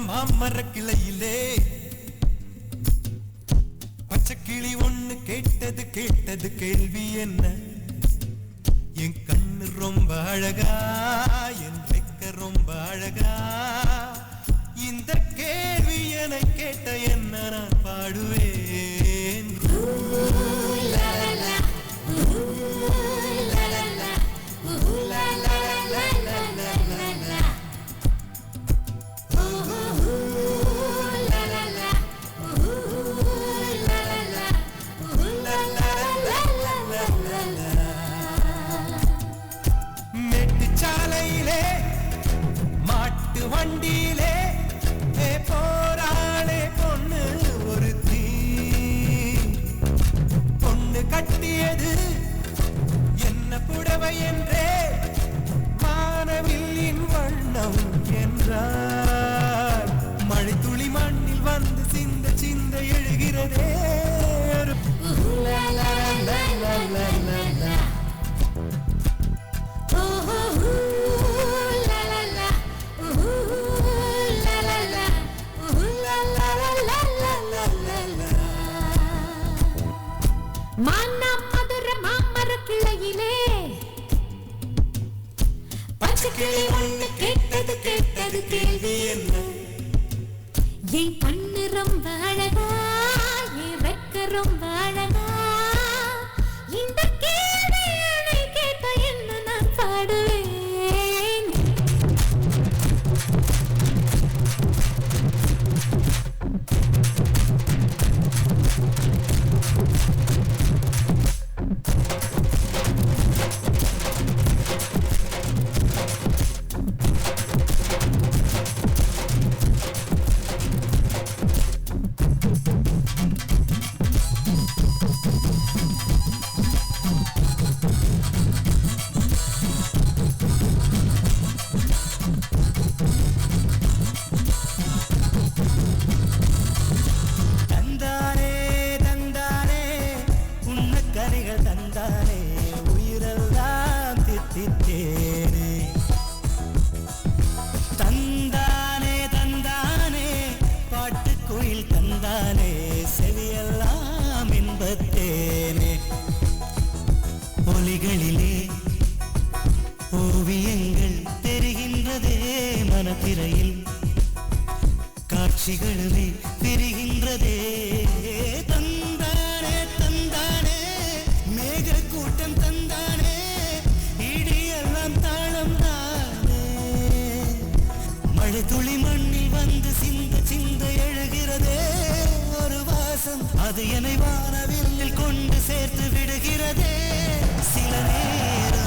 மாமர கிளையிலே பச்சை கிளி ஒண்ணு கேட்டது கேட்டது கேள்வி என்ன? என் கண்ணு ரொம்ப அழகா, என் வெக்க ரொம்ப அழகா, இந்த கேள்வி என கேட்ட என்ன நான் பாடுவேன். மேட்டுச்சாலையிலே மாட்டு வண்டியிலே போராளே பொண்ணு ஒரு தீ, பொண்ணு கட்டியது என்ன புடவை என்றே வானவில்லின் வண்ணம் என்றார். மழை துளி மண்ணில் வந்து சிந்த சிந்த எழுகிறதே. மாமர கிளையிலே பச்சை கிளி ஒண்ணு கேட்டது கேட்டது கேள்வி என்ன? என் கண்ணு ரொம்ப அழகா, என் ரெக்க ரொம்ப அழகா, இந்த கேள்வி என்னை கேட்ட என்ன நான் பாடுவேன். தந்தானே தந்தானே பாட்டுக்குயில் தந்தானே செவியெல்லாம் இன்பத்தேனே. ஒலிகளிலே ஓவியங்கள் தெரிகின்றதே, மனத்திரையில் காட்சிகளுமே தெரிகின்றதே. தந்தானே தந்தானே மேக கூட்டம் தந்தானே, இடியெல்லாம் தாளம் தானே. மழை துளி மண்ணில் வந்து சிந்த சிந்த எழுகிறதே ஒரு வாசம், அது என்னை வானவில்லில் கொண்டு சேர்த்து விடுகிறதே. சில நேரம்